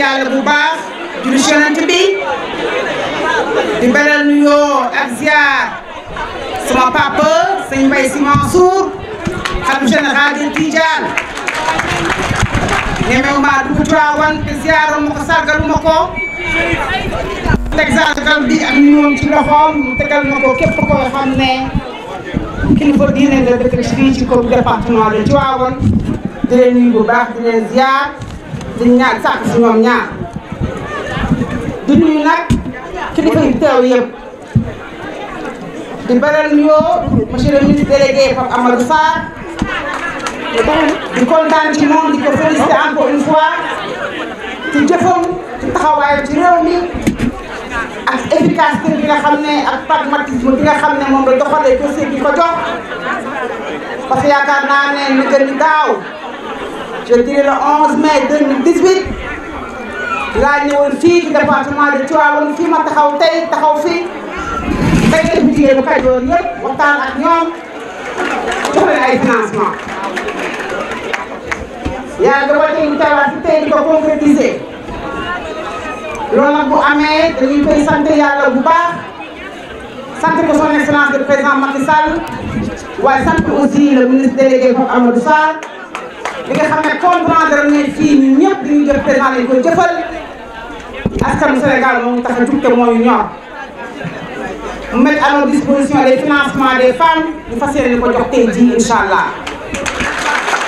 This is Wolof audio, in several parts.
yàlla bu baax julli ci Yonent bi di beral nuyoo ak ziar sama papa sëñ Mbaye Sy Mansour xalifa général des Tidianes ñemewu maa dugg Tiwaawan te ziaroon ma ko sargalu ma ko texagal bi ak nuyoom ci loxoom mu tegal ma ko képp koo xam ne kilifa diine la dëkk fii ci commune département de Tivaouane di leen nuyu bu baax di leen ziar di ñaar sàkk si ñoom ñaar di nuyu nag kilifa yi teew yëpp di beral nuyoo monsieur le ministre délégué Pape Amadou Sarr di kontaan ci moom di ko féliciter encore une fois ci jëfam ci taxawaayam ci réew mi ak efficacité bi nga xam ne ak pragmatisme bi nga xam ne moom la doxalee dossier bi ko jox parce que yaakaar naa ne ni gën daaw je dirais le 11 mai 2018 laa ñëwoon fii ci département de Tivaouane fii ma taxaw tey taxaw fii tey def jigéenu Kajoor yëpp waxtaan ak ñoom jox leen ay financement yàlla dafa tey ñu teewaat si tey di ko concrétiser loolu nag bu amee dañuy koy sant yàlla bu baax sant ko son excellence le président Macky Sall waaye sant aussi le ministre délégué Pape Amadou Sarr li nga xam ne comprendre nañ fii ñun ñëpp dañuy jëf président lañ koy jëfal askanu Sénégal moo ngi tax a jug te moo ñu ñor mu mettre à notre disposition les financements des femmes ñu fas yéene ko jox tey jii incha allah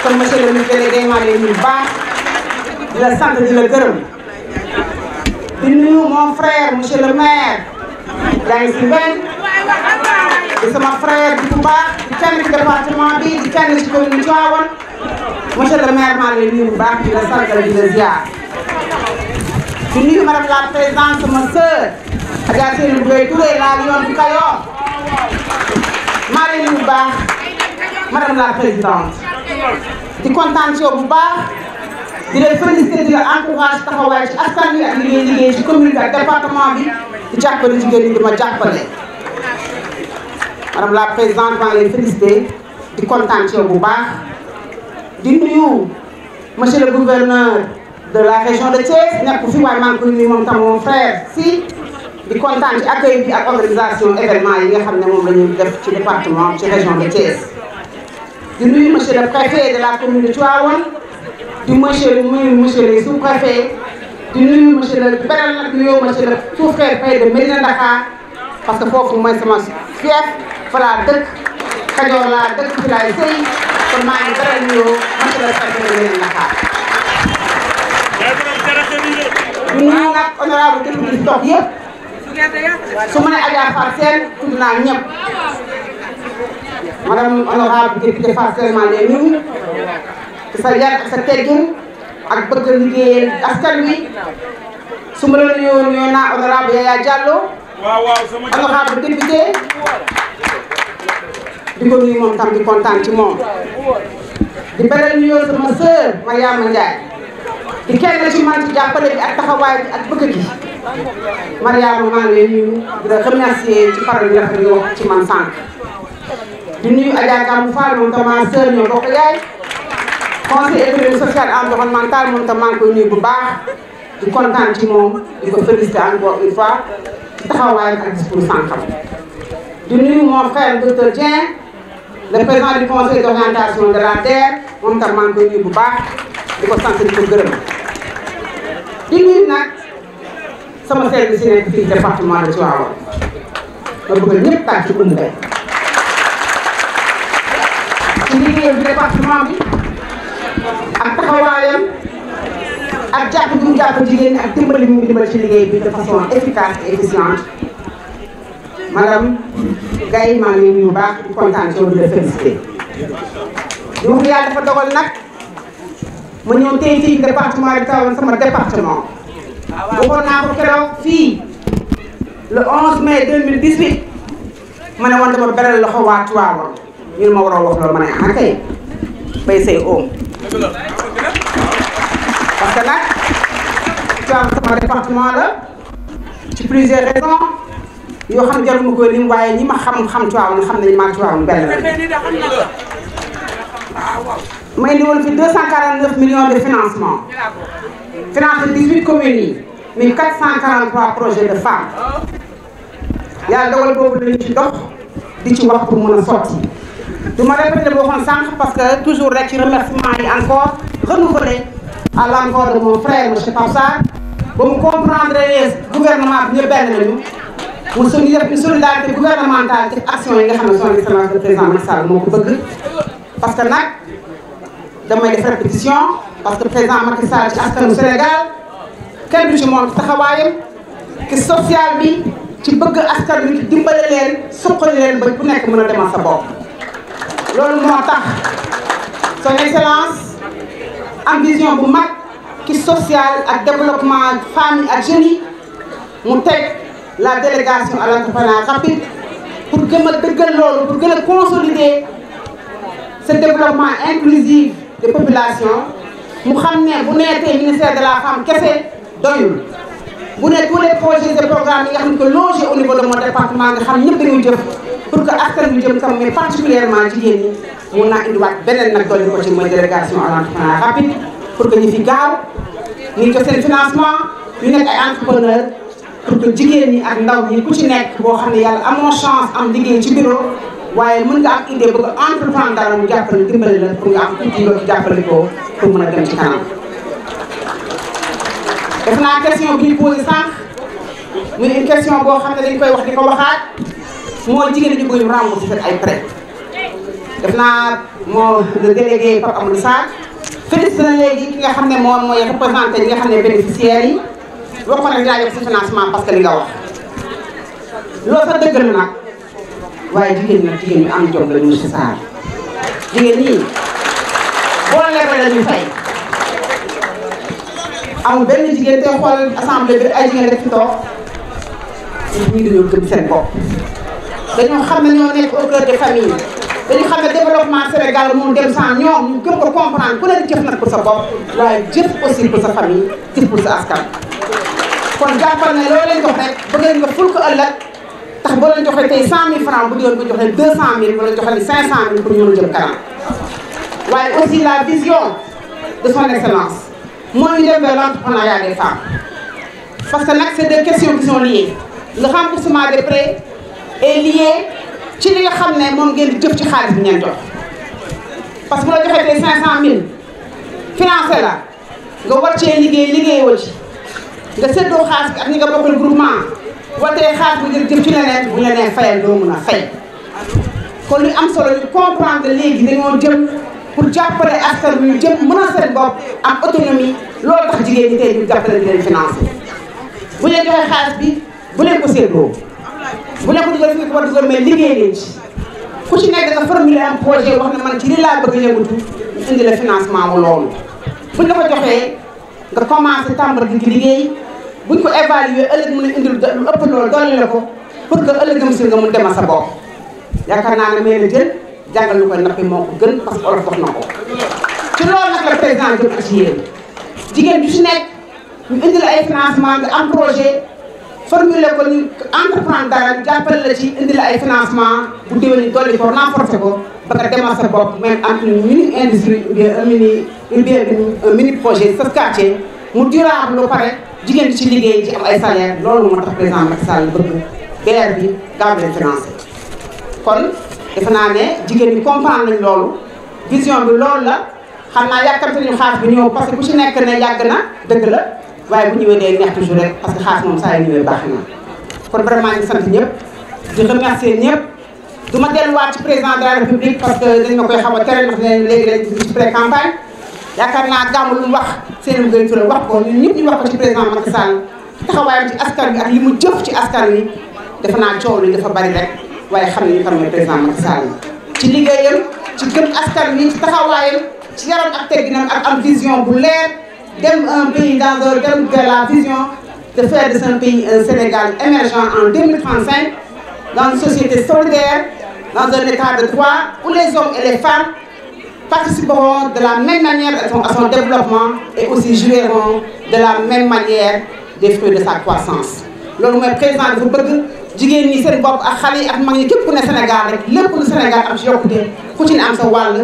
kon monsieur le ministre délégué maa leen nuyu baax di la sant di la gërëm. di nuyu mon frère monsieur le maire Ndiaye Sy Mbène di sama frère di bu baax di kenn ci département bi di kenn ci commune Tivaouane monsieur le maire maa ngi lay nuyu bu baax di la sargal di la ziar di nuyu madame la présidente sama sœur Adja Seydou Gueye Touré la Lion du Kayor maa ngi lay nuyu bu baax madame la présidente di kontaan ci yow bu baax. di leen féliciter di la encourage taxawaay ci askan wi ak liggéey ci commune bi ak département bi di jàppale jigéen ñi di ma jàppale. madame la présidente maa ngi leen féliciter di kontaan ci yow bu baax di nuyu monsieur le gouverneur de la région de Thiès nekk fi waaye maa ngi koy nuyu moom tam mon frère si di kontaan ci accueil bi ak organisation événement yi nga xam ne moom la ñu def ci département ci région de Thiès. di nuyu monsieur le préfet de la commune de Tivaouane. di monsieur les sous-préfets di nuyu monsieur le beral nag nuyoo monsieur le sous-préfet de Médina Dakar parce que foofu mooy sama fief fa laa dëkk Kajoor laa dëkk fi laay sëy kon maa ngi beral nuyoo monsieur le préfet de Médina Dakar. di nuyu nag honorable député yi toog yëpp su ma nee Adja Fatou Sène tudd naa ñëpp madame honorable député Fatou Sène maa ngi nuyu. sa yar ak sa teggin ak bëgg liggéeyal askan wi su ma la nuyoo naa honorable Yaya Diallo honorable député di ko nuyu moom tam di kontaan ci moom di beral nuyoo sama sœur Mariama Ndiaye di kenn ci man ci jàppale bi ak taxawaay bi ak bëgg gi Mariama maa ngi lay nuyu di la remercier ci parole bi rafet yoo ci man sànq di nuyu Adja Gamou Fall moom tam ma sœur ñoo bokk yaay conseil économique social environnemental moom tam maa ngi koy nuyu bu baax di kontaan ci moom di ko féliciter encore une fois ci taxawaayam ak discours sànqam di nuyu mon frère docteur Dieng le président du conseil d'orientation de la DER moom tam maa ngi koy nuyu bu baax di ko sant di ko gërëm di nuyu nag sama service yi nekk fii département de Tivaouane ma bëgg ñëpp tàcc ci Koungheul ci liggéeyu département bi ak taxawaayam ak jàpp bi mu jàpp jigéen ñi ak dimbali bi mu dimbali ci liggéey bi de façon efficace et efficiente madame Gaye maa ngi nuyu bu baax di kontaan ci yow di la félicité di wax yàlla dafa dogal nag ma ñëw tey fii département de Tivaouane sama département waxoon naa ko keroog fii le 11 mai 2018 ma ne woon dama beral loxo waa Tivaouane ñu ne ma waroo wax loolu ma ne ah kay bay say oom parce que nag Tivaouane sama département la ci plusieurs raisons yoo xam jaruma koy lim waaye ñi ma xam Tivaouane xam nañu maa Tivaouane benn la may indi woon fi 249 millions de financement financé 18 communes mais 443 projets de femmes yàlla dogal boobu lañu ci dox di ci wax pour mën a sotti du ma répété boo xam sànq parce que toujours rek ci remerciement yi encore renouvelé à l'endroit de mon frère monsieur Pape Sarr ba mu comprendre gouvernement bi ñëpp benn nañu mu suñu def une solidarité gouvernementale ci action yi nga xam ne son excellence le président Macky Sall moo ko bëgg parce que nag damay def répétition parce que président Macky Sall ci askanu Sénégal kenn du ci moom ci taxawaayam ci social bi ci bëgg askan wi ci dimbale leen suqali leen ba ku nekk mën a demal sa bopp loolu moo tax son excellence am vision bu mag ci social ak développement famille ak jeunes yi mu teg la délégation à l'entrepreneuriat rapide pour gën a dëggal loolu pour gën a consolider ce développement inclusif des populations mu xam ne bu neetee ministère de la femme kese doyul bu ne tous les projets et programmes yi nga xam ne que logés au niveau de mon département nga xam ñëpp dañuy jëf pour que askan wi jëm kam mais particulièrement jigéen ñi mun naa indiwaat beneen nag dolli ko ci mooy délégation à l'entrepreneuriat rapide pour que ñu fi gaaw ñu jot seen financement ñu nekk ay entrepreneur pour que jigéen ñi ak ndaw ñi ku ci nekk boo xam ne yàlla amoo chance am liggéey ci bureau waaye mën nga am idée bëgg entreprendre dara mu jàppale dimbali la pour nga am tuuti loo ci jàppale ko pour mën a dem ci kanam. def naa question bi ñu posé sànq muy une question boo xam ne dañ koy wax di ko waxaat mooy jigéen ñi bëgg ñu rembourser seen ay prêts def naa moo le délégué Pape Amadou Sarr félicité na léegi ki nga xam ne moom mooy représenté ñi nga xam ne bénéficiaires yi waxoon nañ laa def si financement parce que li nga wax loolu sax dëgg la nag waaye jigéen ñi nag jigéen ñu am jom la ñu monsieur Sarr jigéen ñi boo lebee la ñu fay amul benn jigéen tey xool assemblée bi ay jigéen def fi toog ñii dañoo gëm seen bopp dañoo xam ne ñoo nekk au cœur des familles dañu xam ne développement Sénégal moom dem sans ñoom ñu gëm ko comprendre ku leen jëf nag pour sa bopp waaye jëf aussi pour sa famille jëf pour sa askan kon jàppal ne loo leen jox rek bëgg nga ful ko ëllëg tax boo leen joxee tey 100 000 francs bu doon ko joxee 200 000 wala joxee 500 000 pour ñu jëm kanam waaye aussi la vision de son excellence mooy ñu dem vers l'entrepreneuriat des femmes parce que nag c'est des questions qui sont liées le remboursement des prêts est lié ci li nga xam ne moom ngeen di jëf ci xaalis bi ngeen jox parce que bu la joxee tey 500 000 financé la nga war cee liggéeyoo ci nga séddoo xaalis bi ak ñi nga bokkal groupement wala tey xaalis bi ngeen jëf ci leneen bu leneen fayal doo mun a fay kon lu am solo ñu comprendre léegi dañoo jëm pour jàppale askan wi ñu jëm mën a seen bopp am autonomie loolu tax jigéen ñi tey ñu jàppale di leen financé bu leen joxee xaalis bi bu leen ko séddoo bu leen ko dugal fi nga ko war a dugal mais liggéey leen ci ku ci nekk nga formuler un projet wax ne man ci lii laa bëgg yëngatu ñu indi la financement wu loolu buñ la ko joxee nga commencé tàmbali di liggéey buñ ko évaluer ëllëg mën a indil lu ëpp loolu dolli la ko pour que ëllëgam si nga mun demal sa bopp yaakaar naa ne may la jël jàngal lu koy nappi moo ko gën parce que olof wax na ko ci loolu nag la président jëm ak ci yéen jigéen ju ci nekk ñu indi la ay financement nga am projet formuler ko ñu entreprendre dara ñu jàppale la ci indi la ay financement bu déwén ñu dolli ko renforcer ko ba nga demal sa bopp même am une mini industrie ou bien un mini projet sa quartier mu durable lu pare jigéen di ci liggéey ci am ay salaire loolu moo tax président Macky Sall bëgg BR bi gaaw leen financé kon defe naa ne jigéen ñi comprendre nañ loolu vision bi loolu la xam naa yàkkamte ñu xaas bi ñëw parce que ku ci nekk ne yàgg na dëgg la waaye bu ñëwee day neex toujours rek parce que xaas moom saa yu ñëwee baax na kon vraiment ñu sant ñëpp di remercier ñëpp du ma delluwaat ci président de la république parce que dañ ma koy xaw a tere ndax léegi lañ ci pré campagne yaakaar naa gàmmu lu mu wax seen gën tura wax ko ñun ñëpp ñu wax ko ci président Macky Sall taxawaayam ci askan wi ak li mu jëf ci askan wi defe naa coow li dafa bari rek waaye xam nañu kan mooy président Macky Sall ci liggéeyam ci gëm askan wi ci taxawaayam ci yaram ak tegginam ak am vision bu leer dem un pays dans un dem vers la vision de faire de ce pays un Sénégal émergent en 2035 dans une société solidaire dans un état de droit où les hommes et les femmes participeront de la même manière à son développement et aussi jouiront de la même manière des fruits de sa croissance loolu mooy président dafa bëgg jigéen ñi seen bopp ak xale yi ak mag ñi képp ku ne Sénégal rek lépp lu Sénégal am ci yokkute ku ci ne am sa wàll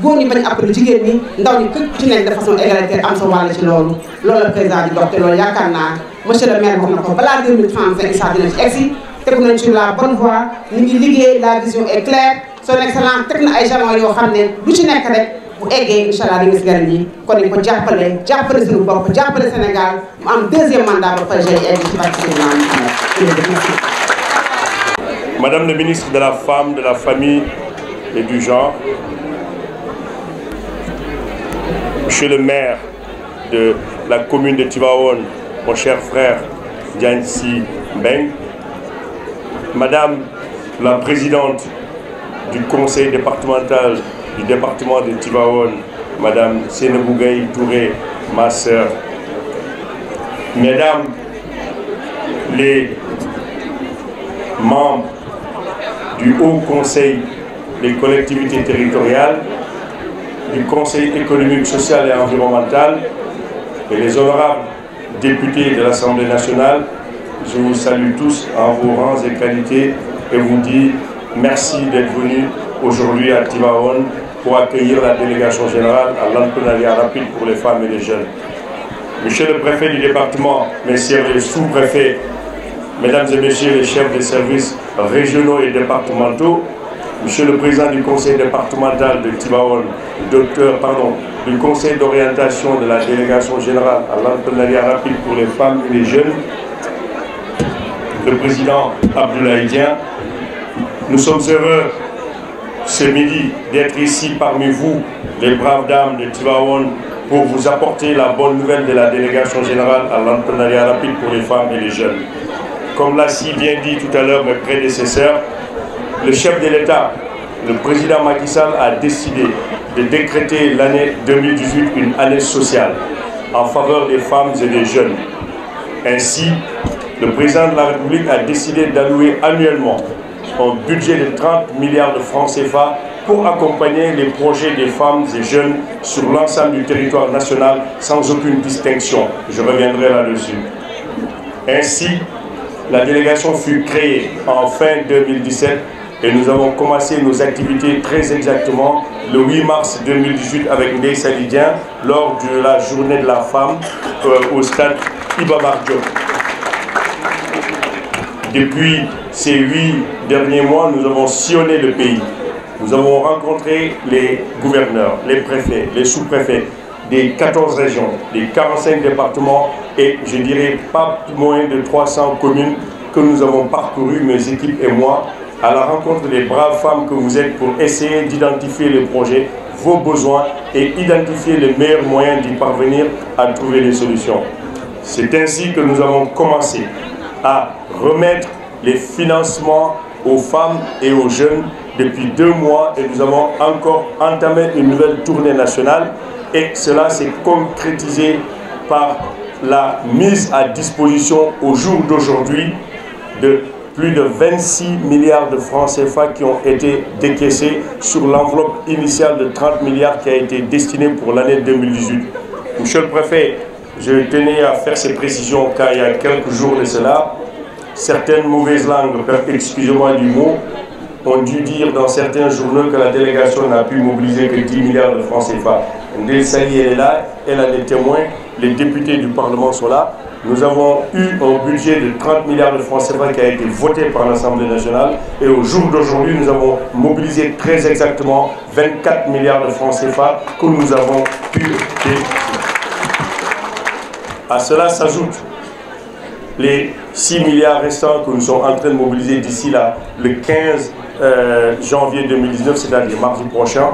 góor ñi bañ appelé jigéen ñi ndaw ñi képp ci nekk de façon égalitaire am sa wàll ci loolu la président di dox te loolu yaakaar naa monsieur le maire wax na ko balaa 2035 incha dina ci egsi tegu nañ sur la bonne voie ñu ngi liggéey la vision est claire son excellence teg na ay jalons yoo xam ne lu ci nekk rek bu eggee incha allah di gis njëriñ yi kon nañ ko jàppale suñu bopp jàppale Sénégal mu am deuxième mandat ba pare egg ci parti merci. Madame le ministre de la Femme, de la Famille et du Genre, Monsieur le maire de la commune de Tivaouane, mon cher frère Diagne Sy Mbengue, Madame la présidente du conseil départemental du département de Tivaouane, Madame Seynabou Gaye Touré, ma sœur, Mesdames les membres du Haut Conseil des collectivités territoriales, du Conseil économique, social et environnemental et les honorables députés de l'Assemblée nationale, je vous salue tous en vos rangs et qualités et vous dis merci d'être venus aujourd'hui à Tivaouane pour accueillir la délégation générale à l'entrepreneuriat rapide pour les femmes et les jeunes. Monsieur le préfet du département, messieurs les sous-préfets, mesdames et messieurs les chefs des services régionaux et départementaux, monsieur le président du conseil départemental de Tivaouane, du conseil d'orientation de la délégation générale à l'entrepreneuriat rapide pour les femmes et les jeunes, le président Abdoulaye Dieng, nous sommes heureux ce midi d'être ici parmi vous, les braves dames de Tivaouane, pour vous apporter la bonne nouvelle de la délégation générale à l'entrepreneuriat rapide pour les femmes et les jeunes. Comme l'a si bien dit tout à l'heure mes prédécesseurs, le chef de l'État, le président Macky Sall, a décidé de décréter l'année 2018 une année sociale en faveur des femmes et des jeunes. Ainsi, le président de la République a décidé d'allouer annuellement un budget de 30 milliards de francs CFA pour accompagner les projets des femmes et jeunes sur l'ensemble du territoire national sans aucune distinction. Je reviendrai là-dessus. Ainsi, la délégation fut créée en fin 2017 et nous avons commencé nos activités très exactement le 8 mars 2018 avec Ndeye Saly Dieng lors de la journée de la femme au stade Iba Mar Diop. Depuis ces 8 derniers mois, nous avons sillonné le pays. Nous avons rencontré les gouverneurs, les préfets, les sous-préfets des 14 régions, des 45 départements et je dirais pas moins de 300 communes que nous avons parcourues, mes équipes et moi, à la rencontre des braves femmes que vous êtes pour essayer d'identifier les projets, vos besoins et identifier les meilleurs moyens d'y parvenir à trouver des solutions. C'est ainsi que nous avons commencé à remettre les financements aux femmes et aux jeunes depuis 2 mois et nous avons encore entamé une nouvelle tournée nationale et cela s'est concrétisé par la mise à disposition au jour d'aujourd'hui de plus de 26 milliards de francs CFA qui ont été décaissés sur l'enveloppe initiale de 30 milliards qui a été destinée pour l'année 2018. Monsieur le préfet, je tenais à faire ces précisions car il y a quelques jours de cela, certaines mauvaises langues, excusez-moi du mot, ont dû dire dans certains journaux que la délégation n'a pu mobiliser que 10 milliards de francs CFA. Ndeye Saly, elle est là, elle a des témoins, les députés du Parlement sont là. Nous avons eu un budget de 30 milliards de francs CFA qui a été voté par l'Assemblée nationale et au jour d'aujourd'hui, nous avons mobilisé très exactement 24 milliards de francs CFA que nous avons pu décaisser. À cela s'ajoute les 6 milliards restants que nous sommes en train de mobiliser d'ici là, le 15 janvier 2019, c'est-à-dire mardi prochain.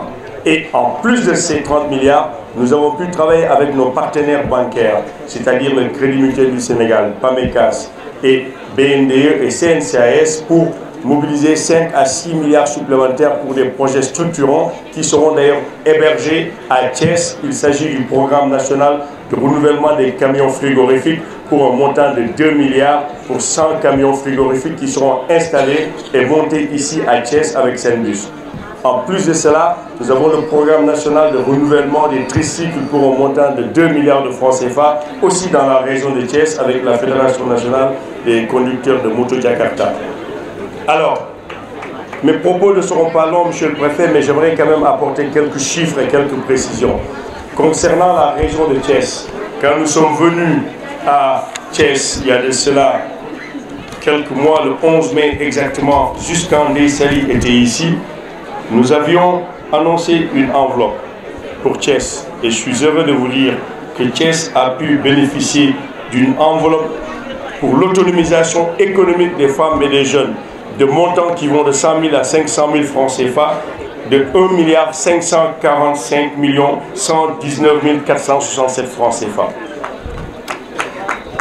Et en plus de ces 30 milliards, nous avons pu travailler avec nos partenaires bancaires, c'est-à-dire le Crédit Mutuel du Sénégal, PAMECAS et BNDE et CNCAS pour mobiliser 5 à 6 milliards supplémentaires pour des projets structurants qui seront d'ailleurs hébergés à Thiès. Il s'agit du programme national de renouvellement des camions frigorifiques pour un montant de 2 milliards pour 100 camions frigorifiques qui seront installés et montés ici à Thiès avec Senbus. En plus de cela, nous avons le programme national de renouvellement des tricycles pour un montant de 2 milliards de francs CFA, aussi dans la région de Thiès avec la Fédération nationale des conducteurs de moto Jakarta. Alors, Mes propos ne seront pas longs, Monsieur le Préfet, mais j'aimerais quand même apporter quelques chiffres et quelques précisions. Concernant la région de Thiès, quand nous sommes venus à Thiès, il y a de cela quelques mois, le 11 mai exactement, jusqu'à Ndeye Saly était ici, nous avions annoncé une enveloppe pour Thiès. Et je suis heureux de vous dire que Thiès a pu bénéficier d'une enveloppe pour l'autonomisation économique des femmes et des jeunes, de montants qui vont de 100 000 à 500 000 francs CFA, de 1 545 119 467 francs CFA.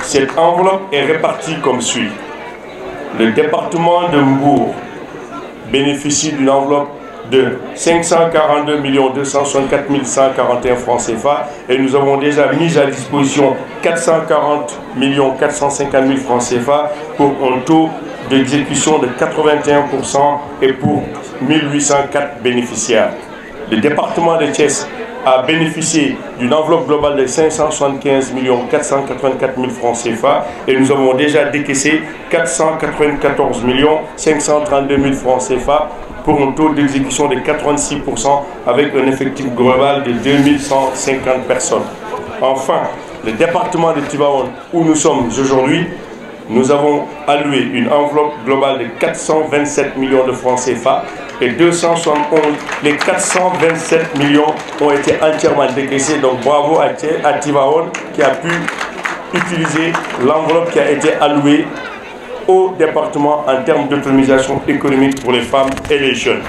Cette enveloppe est répartie comme suit. Le département de Mbour bénéficie d'une enveloppe de 542 264 141 francs CFA et nous avons déjà mis à disposition 440 450 000 francs CFA pour un taux d'exécution de 81% et pour 1804 bénéficiaires. Le département de Thiès a bénéficié d'une enveloppe globale de 575 484 000 francs CFA et nous avons déjà décaissé 494 532 000 francs CFA pour un taux d'exécution de 86% avec un effectif global de 2150 personnes. Enfin, le département de Tivaouane, où nous sommes aujourd'hui, nous avons alloué une enveloppe globale de 427 millions de francs CFA et 271, les 427 millions ont été entièrement décaissés. Donc bravo à Tivaouane qui a pu utiliser l'enveloppe qui a été allouée au département en termes d'autonomisation économique pour les femmes et les jeunes.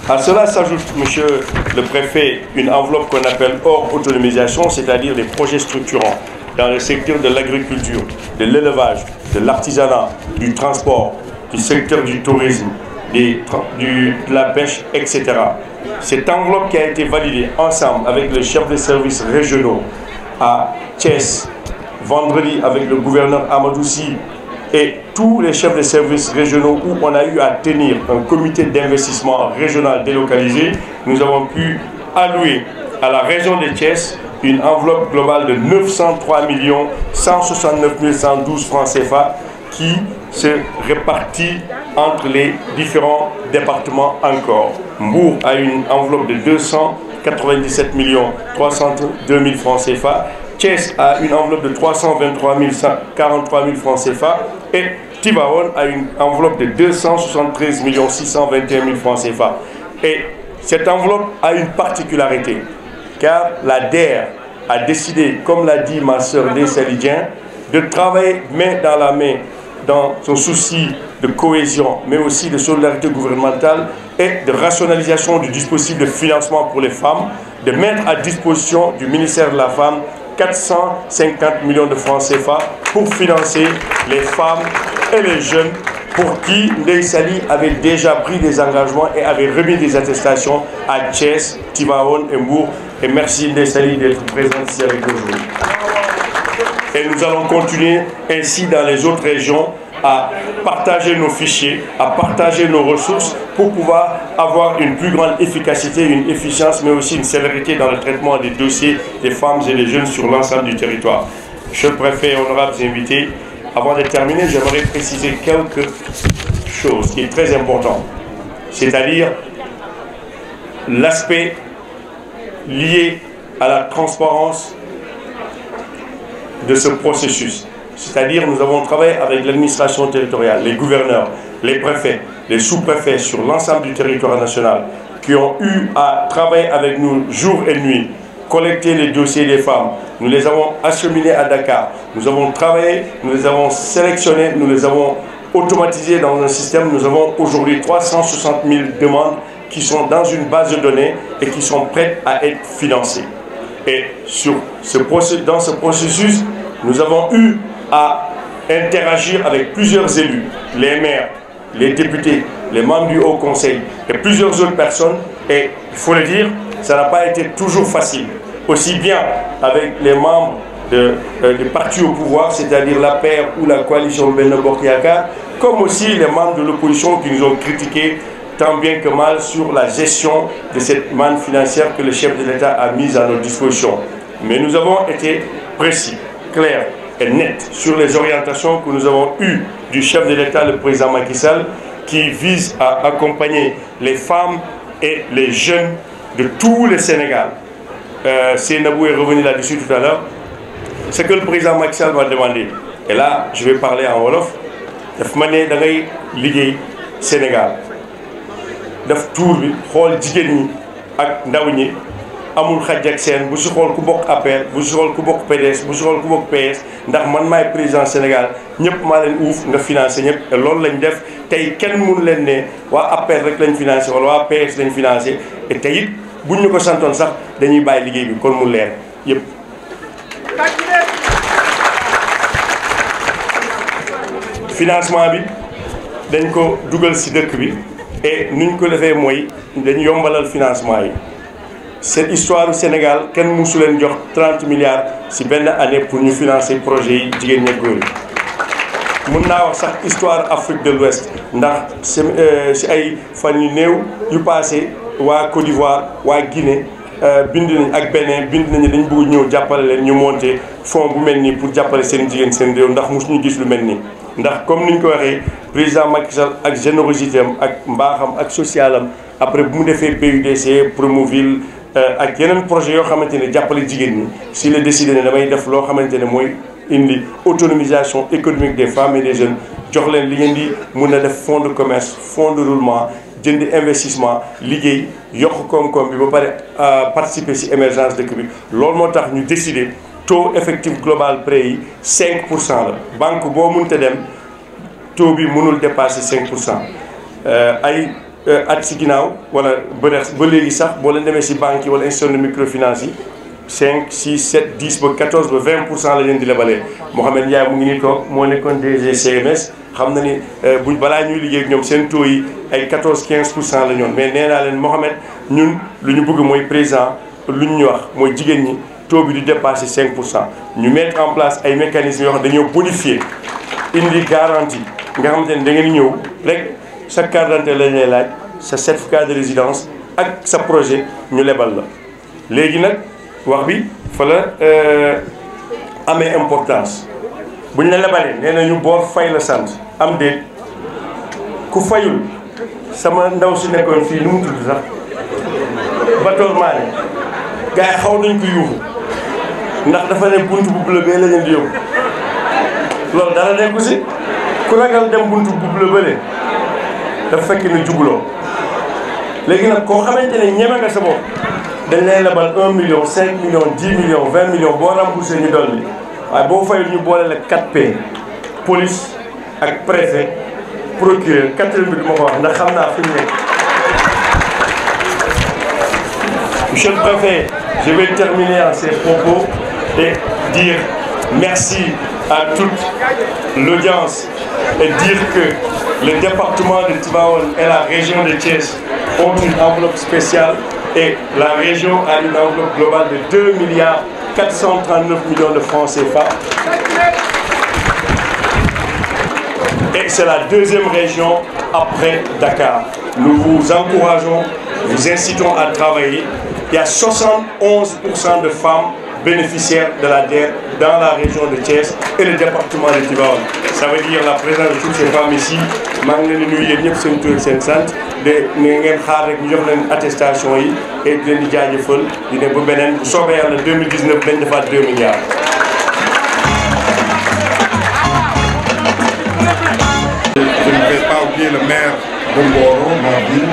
À cela s'ajoute, Monsieur le Préfet, une enveloppe qu'on appelle hors autonomisation, c'est-à-dire des projets structurants dans le secteur de l'agriculture, de l'élevage, de l'artisanat, du transport, du secteur du tourisme, de la pêche, etc. Cette enveloppe qui a été validée ensemble avec les chefs de services régionaux à Thiès, vendredi avec le gouverneur Amadou Sy et tous les chefs de services régionaux où on a eu à tenir un comité d'investissement régional délocalisé, nous avons pu allouer à la région de Thiès une enveloppe globale de 903 169 112 francs CFA qui se répartit entre les différents départements encore. Mbour a une enveloppe de 297 302 000 francs CFA. Thiès a une enveloppe de 323 043 000 francs CFA et Tivaouane a une enveloppe de 273 621 000 francs CFA. Et cette enveloppe a une particularité, car la DER a décidé, comme l'a dit ma sœur Ndeye Saly, de travailler main dans la main dans son souci de cohésion, mais aussi de solidarité gouvernementale et de rationalisation du dispositif de financement pour les femmes, de mettre à disposition du ministère de la Femme 450 millions de francs CFA pour financer les femmes et les jeunes pour qui Ndeye Saly avait déjà pris des engagements et avait remis des attestations à Thiès, Tivaouane et Mbour. Et merci Ndeye Saly d'être présente ici avec nous aujourd'hui. Et nous allons continuer ainsi dans les autres régions à partager nos fichiers, à partager nos ressources pour pouvoir avoir une plus grande efficacité, une efficience, mais aussi une célérité dans le traitement des dossiers des femmes et des jeunes sur l'ensemble du territoire. Monsieur le Préfet, honorables invités, avant de terminer, j'aimerais préciser quelque chose qui est très important, c'est-à-dire l'aspect lié à la transparence de ce processus. C'est-à-dire, nous avons travaillé avec l'administration territoriale, les gouverneurs, les préfets, les sous-préfets sur l'ensemble du territoire national, qui ont eu à travailler avec nous jour et nuit, collecter les dossiers des femmes. Nous les avons acheminés à Dakar. Nous avons travaillé, nous les avons sélectionnés, nous les avons automatisés dans un système. Nous avons aujourd'hui 360 000 demandes qui sont dans une base de données et qui sont prêtes à être financées. Et dans ce processus, nous avons eu à interagir avec plusieurs élus, les maires, les députés, les membres du Haut Conseil et plusieurs autres personnes. Et il faut le dire, ça n'a pas été toujours facile. Aussi bien avec les membres des partis au pouvoir, c'est-à-dire la paire ou la coalition Benno Bokk Yakaar, comme aussi les membres de l'opposition qui nous ont critiqués tant bien que mal sur la gestion de cette manne financière que le chef de l'État a mise à notre disposition. Mais nous avons été précis, clairs et nets sur les orientations que nous avons eues du chef de l'État, le président Macky Sall, qui vise à accompagner les femmes et les jeunes de tout le Sénégal. Seynabou est revenu là-dessus tout à l'heure. Ce que le président Macky Sall m'a demandé, et là je vais parler en wolof, daf ma ne da ngay liggéey Sénégal daf tour bi xool jigéen ñi ak ndaw ñi amul xaj ak seen bu si xool ku bokk APR bu si xool ku bokk PDS bu si xool ku bokk PS ndax man maay président Sénégal ñëpp maa leen uuf nga financé ñëpp te loolu lañ def tey kenn mënu leen ne waa APR rek lañ financé wala waa PS lañ financé et tey it buñ ñu ko santoon sax dañuy bàyyi liggéey bi kon mu leer yëpp. financement bi dañ ko dugal ci dëkk bi et nuñ ko defee mooy dañu yombalal financement yi. Cette histoire du Sénégal kenn musu leen jox 30 milliards ci benn année pour ñu financer projet yi jigéen ñi góor yi mun naa wax sax histoire Afrique de l'Ouest ndax ci ay fan yu néew yu passé waa Côte d'Ivoire waa Guinée bind nañ ak Bénin bind nañu dañ bëgg ñëw jàppale leen ñu monter fonds bu mel nii pour jàppale seen jigéen seen réew ndax musu ñu gis lu mel nii. ndax comme ni ñu ko waxee président Macky Sall ak générosité am ak mbaaxam ak social am après bu mu defee PUDC Promoville ak yeneen projet yoo xamante ne jàppale jigéen ñi si la décidé ne damay def loo xamante ne mooy indi autonomisation économique des femmes et des jeunes jox leen li ngeen di mun a def fonds de commerce fonds de roulement jënd investissement liggéey yokk koom-koom bi ba pare participer si émergence dëkk bi loolu moo tax ñu décidé taux effectif global prêt yi 5% la banque boo mënta dem taux bi mënul dépasser 5% ay at si ginnaaw wala ba léegi sax boo leen demee si banque yi wala institution de microfinance yi 5 6 7 10 ba 14 ba 20% la leen di lebalee Mohamed Ndiaye mu ngi nii toog moo nekkoon DG CMS xam na ni buñ balaa ñuy liggéey ak ñoom seen taux yi ay 14-15% la ñoon mais nee naa leen Mohamed ñun lu ñu bëgg mooy président lu ñu wax mooy jigéen ñi taux bi du dépasser 5%. ñu mettre en place ay mécanismes yoo xam dañoo bonifier indi garantie nga xamante ne da ngeen ñëw rek sa carte d'identité lañ lay laaj sa certificat de résidence ak sa projet ñu lebal la léegi nag wax bi fa la amee importance buñ la lebalee nee na ñu boor fay la sant am déet ku fayul sama ndaw si nekkoon fii nu mu tudd sax Batoor Maane gars yi xaw nañ ko yuuxu ndax dafa ne buntu bu bleu bee la leen di yóbbu loolu dara nekku si ku ragal dem buntu bu bleu bële dafa fekk ne juguloo léegi nag koo xamante ne ñeme nga sa bopp dañ lay lebal 1 million 5 millions 10 millions 20 millions boo remboursé ñu dolli waaye boo fayul ñu boole la 4P police ak préfet procureur 4 bi du ma ko wax ndax xam naa fi mu nekk. Monsieur le préfet, je vais terminer en ces propos et dire merci à toute l'audience et dire que le département de Tivaouane et la région de Thiès ont une enveloppe spéciale et la région a une enveloppe globale de 2 milliards 439 millions de francs CFA. Et c'est la deuxième région après Dakar. Nous vous encourageons, vous incitons à travailler. Il y a 71% de femmes bénéficiaires de la DER dans la région de Thiès et le département de Tivaouane. Ça veut dire la présence de toutes ces femmes ici. maa ngi leen di nuyu yéen ñëpp seen tur seen sant de ngeen xaar rek ñu jox leen attestation yi et di leen di jaajëfal di ne ba beneen bu soobee yàlla 2019 dañ defaat 2 milliards. Je ne vais pas oublier le maire de Mboro, ma ville,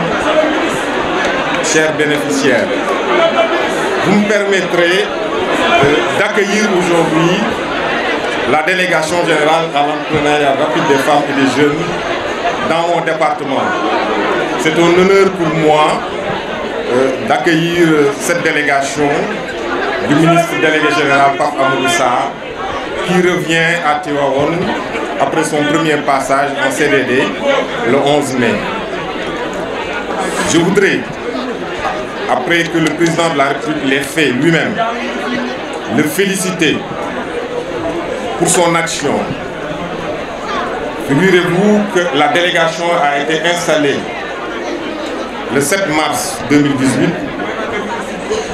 chers bénéficiaires. Vous me permettrez d'accueillir aujourd'hui la délégation générale à l'entrepreneuriat rapide des femmes et des jeunes dans mon département. C'est un honneur pour moi d'accueillir cette délégation du ministre délégué général Pape Amadou Sarr qui revient à Tivaouane après son premier passage en CDD le 11 mai. Je voudrais, après que le président de la République l'ait fait lui-même, le féliciter pour son action. Figurez-vous que la délégation a été installée le 7 mars 2018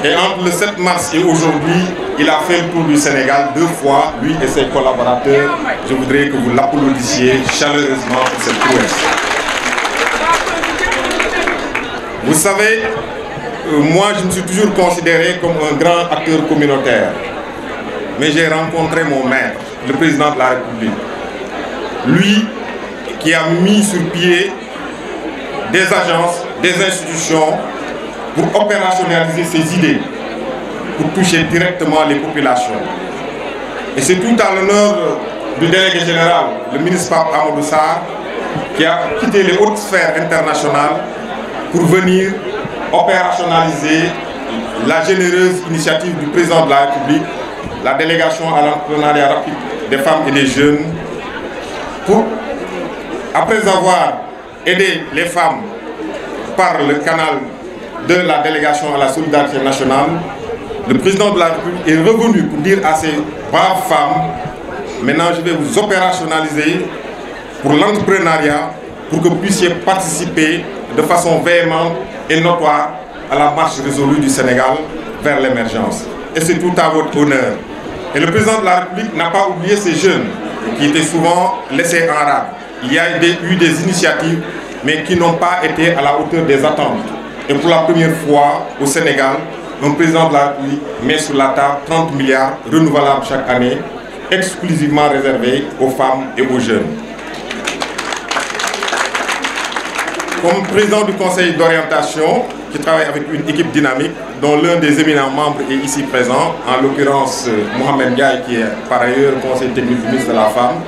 et entre le 7 mars et aujourd'hui, il a fait le tour du Sénégal 2 fois, lui et ses collaborateurs. Je voudrais que vous l'applaudissiez chaleureusement pour cette prouesse. Vous savez, moi je me suis toujours considéré comme un grand acteur communautaire. Mais j'ai rencontré mon maître, le président de la République. Lui qui a mis sur pied des agences, des institutions pour opérationnaliser ses idées, pour toucher directement les populations. Et c'est tout à l'honneur du délégué général, le ministre Pape Amadou Sarr, qui a quitté les hautes sphères internationales pour venir opérationnaliser la généreuse initiative du président de la République, la délégation à l'entrepreneuriat rapide des femmes et des jeunes, pour, après avoir aidé les femmes par le canal de la délégation à la solidarité nationale, le président de la République est revenu pour dire à ces braves femmes: maintenant je vais vous opérationnaliser pour l'entrepreneuriat, pour que vous puissiez participer de façon véhémente et notoire à la marche résolue du Sénégal vers l'émergence. Et c'est tout à votre honneur. Et le président de la République n'a pas oublié ces jeunes qui étaient souvent laissés en rade. Il y a eu des initiatives, mais qui n'ont pas été à la hauteur des attentes. Et pour la première fois au Sénégal, un président de la République met sur la table 30 milliards renouvelables chaque année, exclusivement réservés aux femmes et aux jeunes. Comme président du conseil d'orientation, qui travaille avec une équipe dynamique, dont l'un des éminents membres est ici présent, en l'occurrence Mohamed Ndiaye, qui est par ailleurs conseiller technique du ministre de la Femme,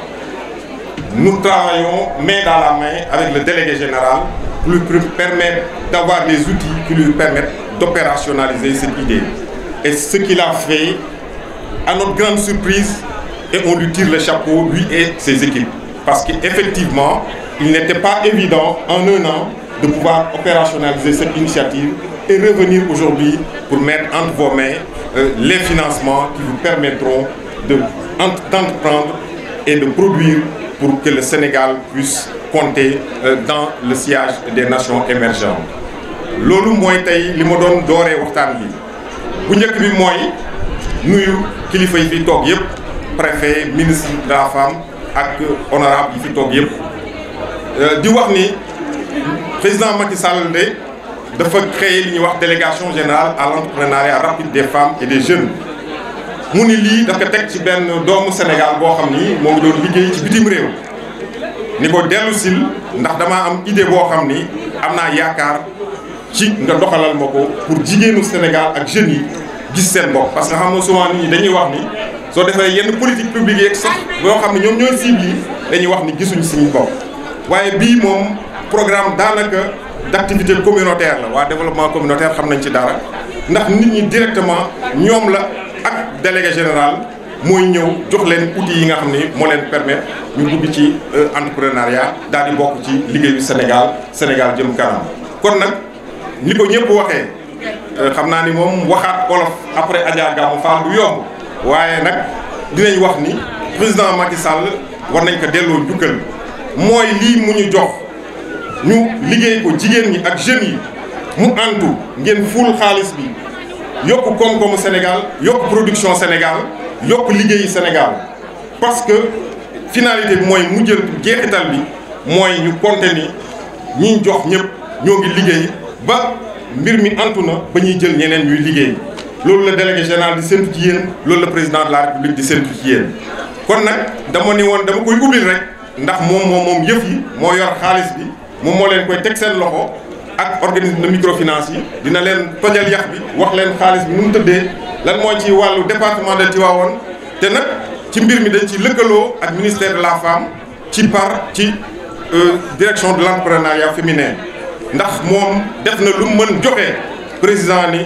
nous travaillons main dans la main avec le délégué général pour lui permettre d'avoir des outils qui lui permettent d'opérationnaliser cette idée. Et ce qu'il a fait, à notre grande surprise, et on lui tire le chapeau, lui et ses équipes. Parce qu'effectivement, il n'était pas évident en un an de pouvoir opérationnaliser cette initiative et revenir aujourd'hui pour mettre entre vos mains les financements qui vous permettront d'entreprendre et de produire pour que le Sénégal puisse compter dans le sillage des nations émergentes. Loolu mooy tey li ma doon dooree waxtaan bi bu njëkk bi mooy nuyu kilifa yi fi toog yëpp, préfet, ministre de la Femme ak honorable yi fi toog yëpp, di wax ni président Macky Sall dafa créer li ñuy wax délégation générale à l'entrepreneuriat rapide des femmes et des jeunes. mu ni lii dafa teg ci benn doomu Sénégal boo xam ni moo ngi doon liggéey ci bitim réew ni ko dellu sil ndax damaa am idée boo xam ni am naa yaakaar ci nga doxalal ma ko pour jigéenu Sénégal ak jeunes yi gis seen bopp. parce que xam nga souvent nit ñi dañuy wax ni soo defee yenn politique publique yeeg sax boo xam ne ñoom ñooy cible yi dañuy wax ni gisuñu suñu bopp. waaye bii moom programme daanaka d'activité communautaire la waa développement communautaire xam nañ ci dara ndax nit ñi directement ñoom la ak délégué général mooy ñëw jox leen outils yi nga xam ni moo leen permettre ñu dugg ci entrepreneuriat daal di bokk ci liggéeyu Sénégal jëm kanam. kon nag ni ko ñëpp waxee xam naa ni moom waxaat olof après Adja Gamou Fall du yomb waaye nag dinañ wax ni président Macky Sall war nañ ko delloo njukkal mooy lii mu ñu jox ñu liggéey ko jigéen ñi ak jeunes yi mu antu ngeen ful xaalis bi yokk koom-koomu Sénégal yokk production Sénégal yokk liggéeyi Sénégal parce que finalité bi mooy mu jël jeexital bi mooy ñu compter ni ñi jox ñëpp ñoo ngi liggéey ba mbir mi antu na ba ñuy jël ñeneen ñuy liggéey loolu la délégué général di séntu ci yéen loolu la président de la République di séntu ci yéen. kon nag dama ni woon dama koy ubbil rek ndax moom yëf yi moo yor xaalis bi moom moo leen koy teg seen loxo ak organisme de microfinance yi dina leen tojal yax bi wax leen xaalis bi nu mu tëddee lan mooy ci wàllu département de Tivaouane te nag ci mbir mi dañ ci lëkkaloo ak ministère de la femme ci direction de l'entrepreneuriat féminin ndax moom def na lu mën joxe président ni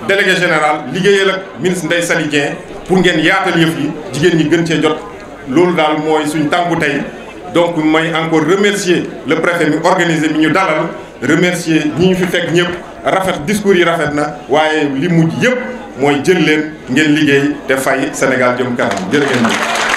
délégué général liggéeyal ak ministre Ndeye Saly Dieng pour ngeen yaatal yëf yi jigéen ñi gën cee jot loolu daal mooy suñ tànku tey. donc may encore remercier le préfet mi organisé mi ñu dalal remercier ñi ñu fi fekk ñëpp rafet discours yi rafet na waaye li mujj yëpp mooy jël leen ngeen liggéey te fay Sénégal jëm kanam jërë ngeen jëf